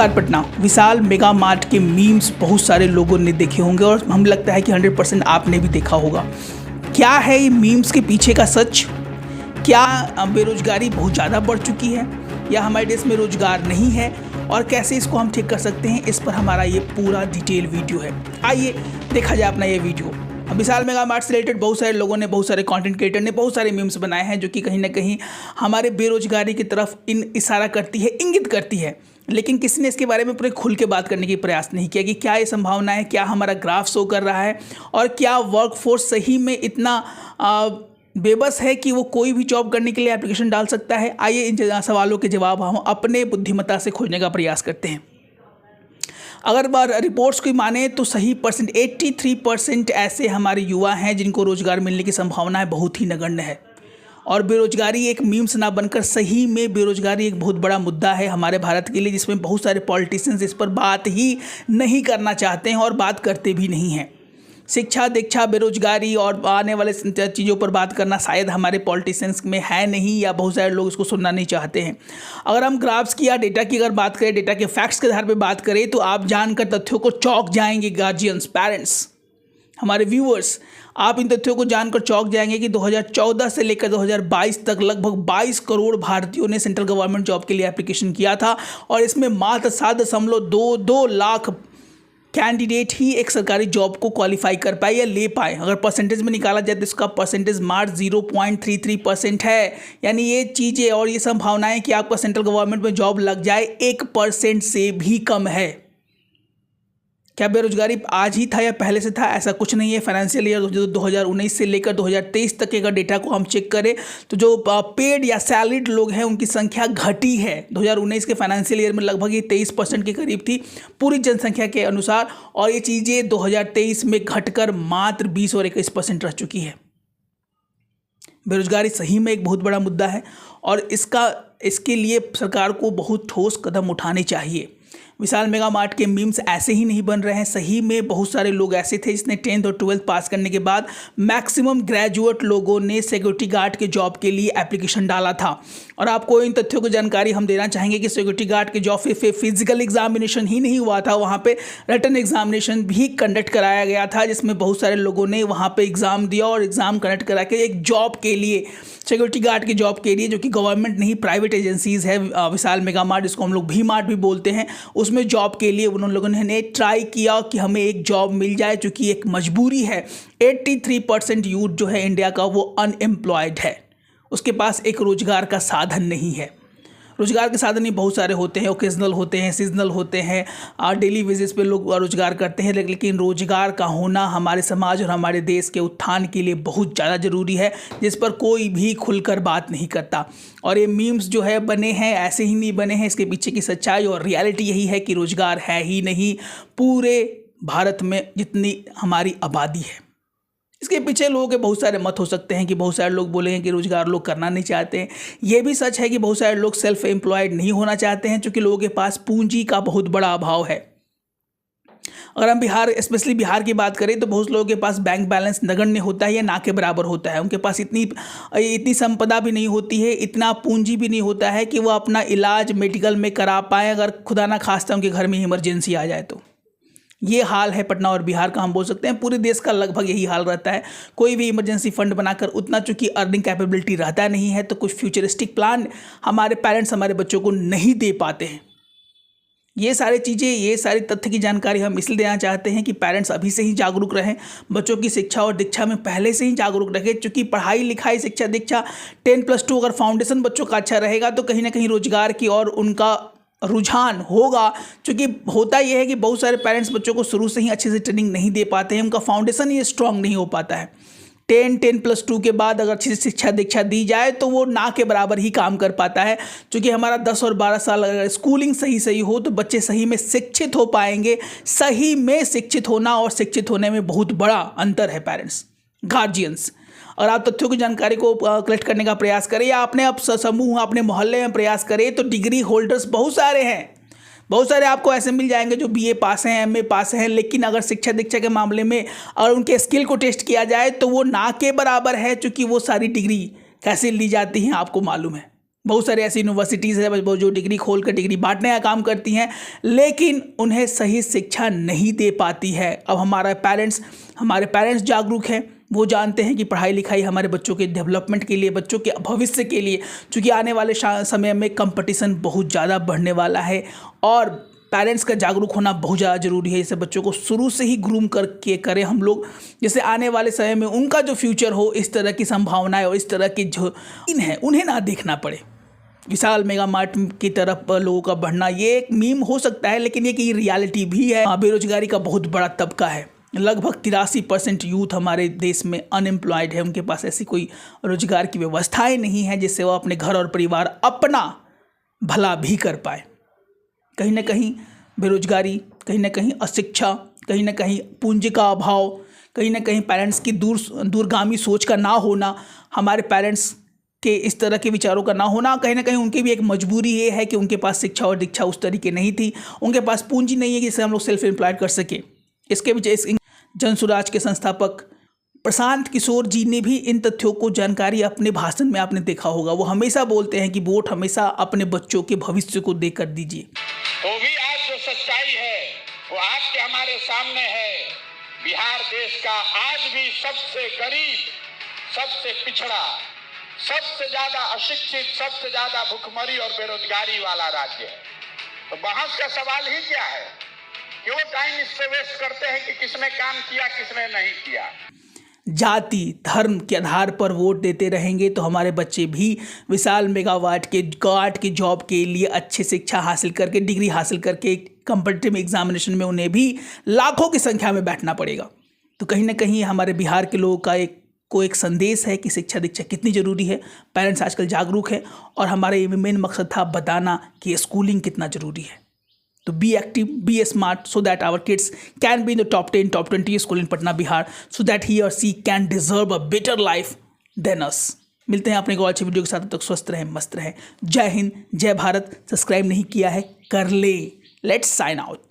नमस्कार पटना। विशाल mega mart के memes बहुत सारे लोगों ने देखे होंगे और हमें लगता है कि 100% आपने भी देखा होगा। क्या है ये मीम्स के पीछे का सच? क्या बेरोजगारी बहुत ज़्यादा बढ़ चुकी है या हमारे देश में रोजगार नहीं है और कैसे इसको हम ठीक कर सकते हैं, इस पर हमारा ये पूरा डिटेल वीडियो है। आइए देखा जाए अपना ये वीडियो। विशाल मेगा मार्ट से रिलेटेड बहुत सारे लोगों ने, बहुत सारे कंटेंट क्रिएटर ने बहुत सारे मीम्स बनाए हैं जो कि कहीं ना कहीं हमारे बेरोजगारी की तरफ इशारा करती है, इंगित करती है। लेकिन किसी ने इसके बारे में पूरे खुल के बात करने की प्रयास नहीं किया कि क्या ये संभावना है, क्या हमारा ग्राफ शो कर रहा है और क्या वर्कफोर्स सही में इतना बेबस है कि वो कोई भी जॉब करने के लिए एप्लीकेशन डाल सकता है। आइए इन सवालों के जवाब हम अपने बुद्धिमत्ता से खोजने का प्रयास करते हैं। अगर रिपोर्ट्स की माने तो सही परसेंट 83% ऐसे हमारे युवा हैं जिनको रोजगार मिलने की संभावना बहुत ही नगण्य है। और बेरोजगारी एक मीम्स ना बनकर सही में बेरोजगारी एक बहुत बड़ा मुद्दा है हमारे भारत के लिए, जिसमें बहुत सारे पॉलिटिशियंस इस पर बात ही नहीं करना चाहते हैं और बात करते भी नहीं हैं। शिक्षा, दीक्षा, बेरोजगारी और आने वाले चीज़ों पर बात करना शायद हमारे पॉलिटिशियंस में है नहीं, या बहुत सारे लोग इसको सुनना नहीं चाहते हैं। अगर हम ग्राफ्स की या डेटा की अगर बात करें, डेटा के फैक्ट्स के आधार पर बात करें, तो आप जानकर तथ्यों को चौंक जाएंगे। गार्जियंस, पेरेंट्स, हमारे व्यूअर्स, आप इन तथ्यों को जानकर चौंक जाएंगे कि 2014 से लेकर 2022 तक लगभग 22 करोड़ भारतीयों ने सेंट्रल गवर्नमेंट जॉब के लिए एप्लीकेशन किया था और इसमें मात्र 7.22 लाख कैंडिडेट ही एक सरकारी जॉब को क्वालिफाई कर पाए या ले पाए। अगर परसेंटेज में निकाला जाए तो इसका परसेंटेज मार्च 0.33% है। यानी ये चीज़ें और ये संभावनाएं कि आपका सेंट्रल गवर्नमेंट में जॉब लग जाए 1% से भी कम है। क्या बेरोजगारी आज ही था या पहले से था? ऐसा कुछ नहीं है। फाइनेंशियल ईयर 2019 से लेकर 2023 तक के अगर डेटा को हम चेक करें तो जो पेड या सैलरीड लोग हैं उनकी संख्या घटी है। 2019 के फाइनेंशियल ईयर में लगभग ये 23% के करीब थी पूरी जनसंख्या के अनुसार, और ये चीज़ें 2023 में घटकर मात्र 20 और 21% रह चुकी है। बेरोजगारी सही में एक बहुत बड़ा मुद्दा है और इसके लिए सरकार को बहुत ठोस कदम उठाने चाहिए। विशाल मेगा मार्ट के मीम्स ऐसे ही नहीं बन रहे हैं। सही में बहुत सारे लोग ऐसे थे जिसने 10th और 12th पास करने के बाद मैक्सिमम ग्रेजुएट लोगों ने सिक्योरिटी गार्ड के जॉब के लिए एप्लीकेशन डाला था। और आपको इन तथ्यों की जानकारी हम देना चाहेंगे कि सिक्योरिटी गार्ड के जॉब पे फिजिकल एग्जामिनेशन ही नहीं हुआ था, वहाँ पे रिटन एग्जामिनेशन भी कंडक्ट कराया गया था, जिसमें बहुत सारे लोगों ने वहाँ पे एग्ज़ाम दिया और एग्ज़ाम कंडक्ट करा के एक जॉब के लिए, सिक्योरिटी गार्ड की जॉब के लिए, जो कि गवर्नमेंट नहीं प्राइवेट एजेंसीज़ है, विशाल मेगा मार्ट जिसको हम लोग भी मार्ट भी बोलते हैं, उसमें जॉब के लिए उन लोगों ने ट्राई किया कि हमें एक जॉब मिल जाए, चूँकि एक मजबूरी है। 83% यूथ जो है इंडिया का वो अनएम्प्लॉयड है, उसके पास एक रोजगार का साधन नहीं है। रोजगार के साधन ही बहुत सारे होते हैं, ओकेजनल होते हैं, सीजनल होते हैं, डेली बेसिस पे लोग रोजगार करते हैं, लेकिन रोजगार का होना हमारे समाज और हमारे देश के उत्थान के लिए बहुत ज़्यादा ज़रूरी है, जिस पर कोई भी खुलकर बात नहीं करता। और ये मीम्स जो है बने हैं ऐसे ही नहीं बने हैं, इसके पीछे की सच्चाई और रियलिटी यही है कि रोजगार है ही नहीं पूरे भारत में जितनी हमारी आबादी है। इसके पीछे लोगों के बहुत सारे मत हो सकते हैं कि बहुत सारे लोग बोलेंगे कि रोजगार लोग करना नहीं चाहते हैं। ये भी सच है कि बहुत सारे लोग सेल्फ एम्प्लॉयड नहीं होना चाहते हैं, क्योंकि लोगों के पास पूंजी का बहुत बड़ा अभाव है। अगर हम स्पेशली बिहार की बात करें तो बहुत लोगों के पास बैंक बैलेंस नगण्य होता है या ना के बराबर होता है। उनके पास इतनी संपदा भी नहीं होती है, इतना पूंजी भी नहीं होता है कि वो अपना इलाज मेडिकल में करा पाए, अगर खुदा ना खास्ता उनके घर में इमरजेंसी आ जाए तो। ये हाल है पटना और बिहार का, हम बोल सकते हैं पूरे देश का लगभग यही हाल रहता है। कोई भी इमरजेंसी फंड बनाकर उतना चूंकि अर्निंग कैपेबिलिटी रहता नहीं है, तो कुछ फ्यूचरिस्टिक प्लान हमारे पेरेंट्स हमारे बच्चों को नहीं दे पाते हैं। ये सारी चीज़ें, ये सारी तथ्य की जानकारी हम इसलिए देना चाहते हैं कि पेरेंट्स अभी से ही जागरूक रहें, बच्चों की शिक्षा और दीक्षा में पहले से ही जागरूक रखें। चूँकि पढ़ाई लिखाई, शिक्षा दीक्षा 10+2 अगर फाउंडेशन बच्चों का अच्छा रहेगा तो कहीं ना कहीं रोजगार की और उनका रुझान होगा। क्योंकि होता यह है कि बहुत सारे पेरेंट्स बच्चों को शुरू से ही अच्छे से ट्रेनिंग नहीं दे पाते हैं, उनका फाउंडेशन ही स्ट्रांग नहीं हो पाता है। 10+2 के बाद अगर अच्छी शिक्षा दीक्षा दी जाए तो वो ना के बराबर ही काम कर पाता है। क्योंकि हमारा 10 और 12 साल अगर स्कूलिंग सही हो तो बच्चे सही में शिक्षित हो पाएंगे। सही में शिक्षित होना और शिक्षित होने में बहुत बड़ा अंतर है। पेरेंट्स, गार्जियंस, और आप तथ्यों की जानकारी को कलेक्ट करने का प्रयास करें या अपने समूह, अपने मोहल्ले में प्रयास करें, तो डिग्री होल्डर्स बहुत सारे हैं। बहुत सारे आपको ऐसे मिल जाएंगे जो BA पास हैं, MA पास हैं, लेकिन अगर शिक्षा दीक्षा के मामले में अगर उनके स्किल को टेस्ट किया जाए तो वो ना के बराबर है। चूँकि वो सारी डिग्री कैसे ली जाती हैं आपको मालूम है। बहुत सारे ऐसी यूनिवर्सिटीज़ हैं जो डिग्री खोल कर डिग्री बांटने का काम करती हैं, लेकिन उन्हें सही शिक्षा नहीं दे पाती है। अब हमारे पेरेंट्स जागरूक हैं, वो जानते हैं कि पढ़ाई लिखाई हमारे बच्चों के डेवलपमेंट के लिए, बच्चों के भविष्य के लिए, चूँकि आने वाले समय में कंपटीशन बहुत ज़्यादा बढ़ने वाला है और पेरेंट्स का जागरूक होना बहुत ज़्यादा ज़रूरी है। इसे बच्चों को शुरू से ही ग्रूम करके करें हम लोग, जैसे आने वाले समय में उनका जो फ्यूचर हो, इस तरह की संभावनाएं और इस तरह की जो है उन्हें ना देखना पड़े। विशाल मेगा मार्ट की तरफ लोगों का बढ़ना ये एक मीम हो सकता है, लेकिन ये कि रियलिटी भी है। बेरोजगारी का बहुत बड़ा तबका है, लगभग 83% यूथ हमारे देश में अनएम्प्लॉयड है। उनके पास ऐसी कोई रोजगार की व्यवस्थाएं नहीं है जिससे वो अपने घर और परिवार अपना भला भी कर पाए। कहीं ना कहीं बेरोजगारी, कहीं ना कहीं अशिक्षा, कहीं ना कहीं पूंजी का अभाव, कहीं ना कहीं पेरेंट्स की दूरगामी सोच का ना होना, हमारे पेरेंट्स के इस तरह के विचारों का ना होना, कहीं ना कहीं उनकी भी एक मजबूरी ये है कि उनके पास शिक्षा और दीक्षा उस तरीके नहीं थी, उनके पास पूंजी नहीं है जिससे हम लोग सेल्फ एम्प्लॉयड कर सके। इसके पीछे जन स्वराज के संस्थापक प्रशांत किशोर जी ने भी इन तथ्यों को जानकारी अपने भाषण में आपने देखा होगा। वो हमेशा बोलते हैं कि वोट हमेशा अपने बच्चों के भविष्य को देकर दीजिए। तो भी आज जो सच्चाई है वो आपके हमारे सामने है। बिहार देश का आज भी सबसे गरीब, सबसे पिछड़ा, सबसे ज्यादा अशिक्षित, सबसे ज्यादा भुखमरी और बेरोजगारी वाला राज्य है। तो बहस का सवाल ही क्या है? क्यों टाइम इससे वेस्ट करते हैं कि किसने काम किया किसने नहीं किया? जाति धर्म के आधार पर वोट देते रहेंगे तो हमारे बच्चे भी विशाल मेगावाट के जॉब के लिए अच्छी शिक्षा हासिल करके, डिग्री हासिल करके कॉम्पिटिटिव एग्जामिनेशन में उन्हें भी लाखों की संख्या में बैठना पड़ेगा। तो कहीं ना कहीं हमारे बिहार के लोगों का एक संदेश है कि शिक्षा दीक्षा कितनी ज़रूरी है। पेरेंट्स आजकल जागरूक है और हमारा ये मेन मकसद था बताना कि स्कूलिंग कितना ज़रूरी है। तो be active, be smart, so that our kids can be in the top 10, top 20 school in Patna, Bihar, so that he or she can deserve a better life than us. मिलते हैं अपने को अच्छे video के साथ। तब तक स्वस्थ रहें, मस्त रहें। जय हिंद, जय भारत। सब्सक्राइब नहीं किया है कर ले। Let's sign out.